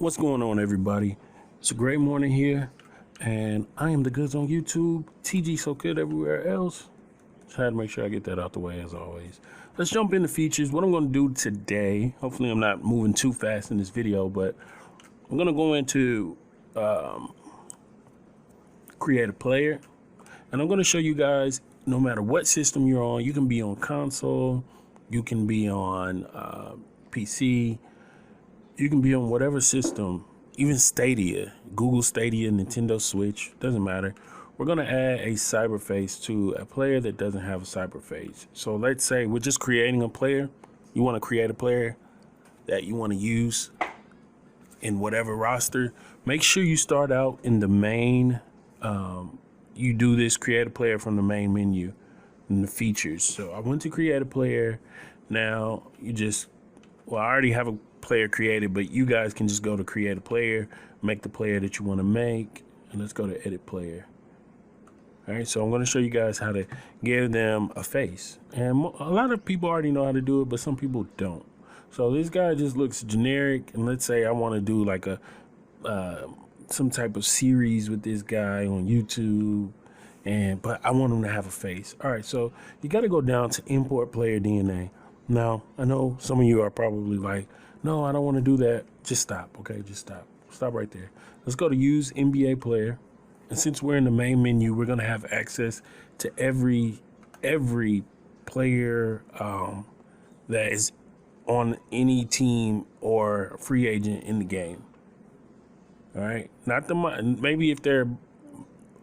What's going on, everybody? It's a great morning here, and I am the goods on YouTube, TGsoGood everywhere else. Just had to make sure I get that out the way as always. Let's jump into features. What I'm going to do today, hopefully I'm not moving too fast in this video, but I'm going to go into create a player, and I'm going to show you guys no matter what system you're on. You can be on console, you can be on PC, you can be on whatever system, even Stadia, Google Stadia, Nintendo Switch, doesn't matter. We're going to add a cyberface to a player that doesn't have a cyberface. So let's say we're just creating a player. You want to create a player that you want to use in whatever roster. Make sure you start out in the main. You do this, create a player from the main menu in the features. So I went to create a player. Now you just, well, I already have a player created, but you guys can just go to create a player, make the player that you want to make, and let's go to edit player. All right, so I'm going to show you guys how to give them a face, and a lot of people already know how to do it, but some people don't. So this guy just looks generic, and let's say I want to do like a some type of series with this guy on YouTube, but I want him to have a face. All right, so you got to go down to import player DNA. Now, I know some of you are probably like, no, I don't want to do that. Just stop, okay? Just stop. Stop right there. Let's go to use NBA player. And since we're in the main menu, we're going to have access to every player that is on any team or free agent in the game. All right? Not maybe if they're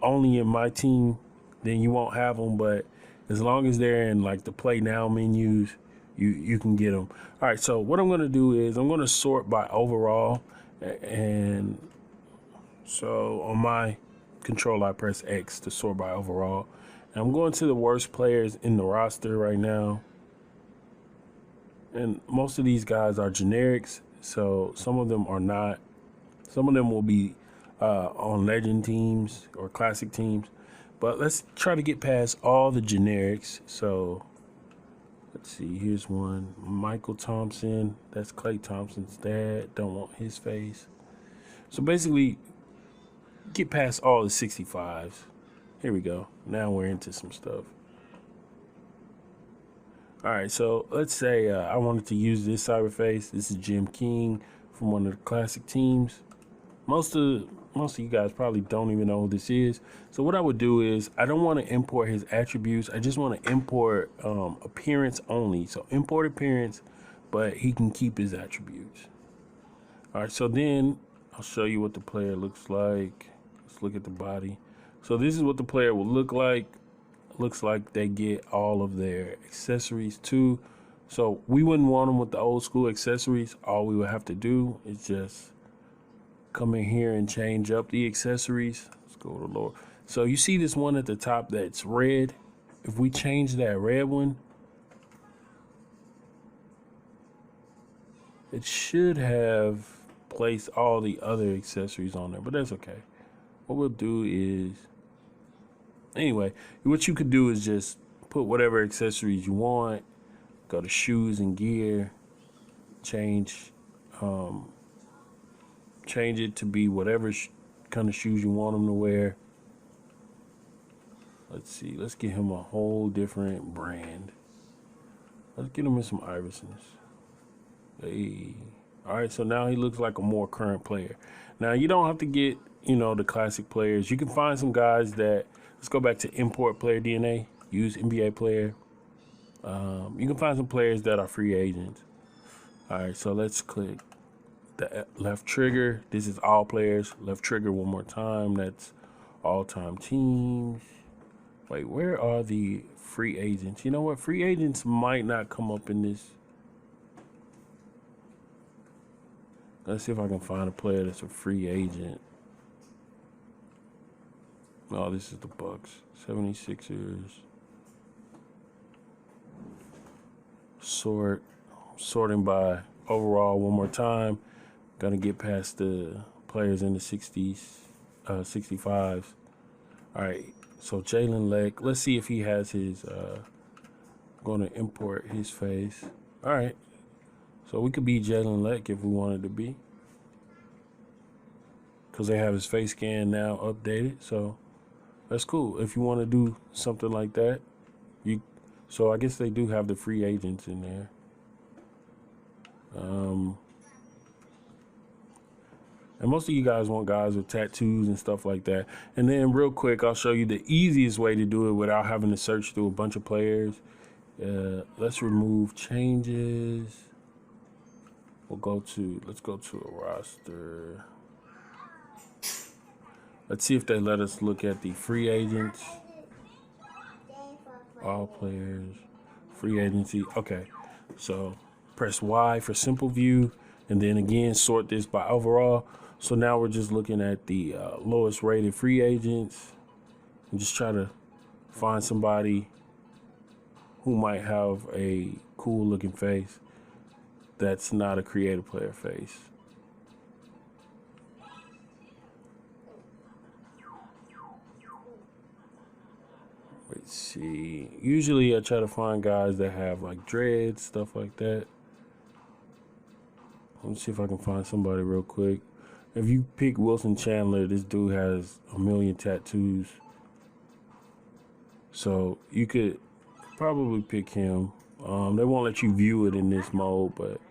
only in my team, then you won't have them, but as long as they're in like the play now menus, you can get them. All right, so what I'm going to do is I'm going to sort by overall, and so on my control I press X to sort by overall, and I'm going to the worst players in the roster right now, and most of these guys are generics, so some of them are not. Some of them will be on legend teams or classic teams, but let's try to get past all the generics. So let's see, here's one. Michael Thompson. That's Klay Thompson's dad. Don't want his face. So basically, get past all the 65s. Here we go. Now we're into some stuff. All right, so let's say I wanted to use this cyberface. This is Jim King from one of the classic teams. Most of you guys probably don't even know who this is. So what I would do is I don't want to import his attributes. I just want to import appearance only. So import appearance, but he can keep his attributes. All right, so then I'll show you what the player looks like. Let's look at the body. So this is what the player will look like. Looks like they get all of their accessories too. So we wouldn't want them with the old school accessories. All we would have to do is just come in here and change up the accessories. Let's go to lower. So you see this one at the top that's red. If we change that red one, it should have placed all the other accessories on there, but that's okay. What we'll do is, anyway, what you could do is just put whatever accessories you want, go to shoes and gear, change it to be whatever kind of shoes you want him to wear. Let's see. Let's get him a whole different brand. Let's get him in some Iversons. Hey. All right, so now he looks like a more current player. Now, you don't have to get, the classic players. You can find some guys that, let's go back to import player DNA, use NBA player. You can find some players that are free agents. All right, so let's click the left trigger. This is all players. Left trigger one more time. That's all-time teams. Wait, where are the free agents? You know what? Free agents might not come up in this. Let's see if I can find a player that's a free agent. Oh, this is the Bucks. 76ers. Sorting by overall one more time. Gonna get past the players in the 60s, 65s. All right, so Jalen Leck. Let's see if he has his. Going to import his face. All right, so we could be Jalen Leck if we wanted to be. because they have his face scan now updated. So that's cool. If you want to do something like that, so I guess they do have the free agents in there. And most of you guys want guys with tattoos and stuff like that. And then real quick, I'll show you the easiest way to do it without having to search through a bunch of players. Let's remove changes. Let's go to a roster. Let's see if they let us look at the free agents. All players, free agency. Okay, so press Y for simple view, and then again sort this by overall. So now we're just looking at the lowest rated free agents and just try to find somebody who might have a cool looking face that's not a creative player face. Let's see. Usually I try to find guys that have like dreads, stuff like that. Let's see if I can find somebody real quick. If you pick Wilson Chandler, this dude has a million tattoos. So you could probably pick him. They won't let you view it in this mode, but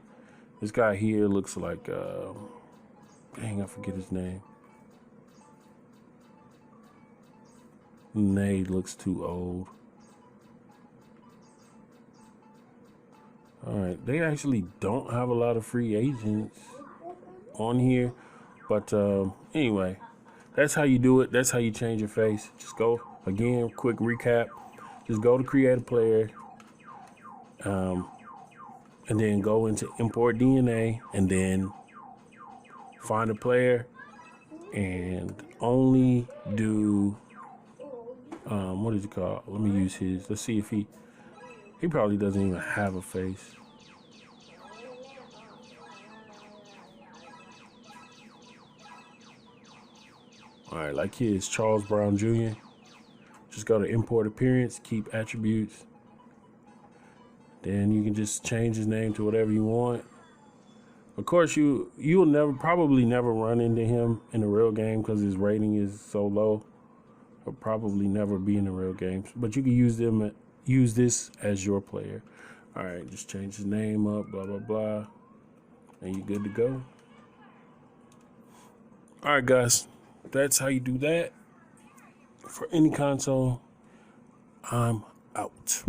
this guy here looks like, dang, I forget his name. Nay looks too old. All right, they actually don't have a lot of free agents on here. But anyway, that's how you do it. That's how you change your face. Just go, again, quick recap. Just go to create a player. And then go into import DNA. And then find a player. And only do, what is it called? Let me use his. Let's see if he probably doesn't even have a face. All right, like his Charles Brown Jr. Just go to import appearance, keep attributes. Then you can just change his name to whatever you want. Of course, you'll probably never run into him in a real game because his rating is so low. He'll probably never be in the real games. But you can use this as your player. All right, just change his name up, blah, blah, blah. And you're good to go. All right, guys. That's how you do that. For any console, I'm out.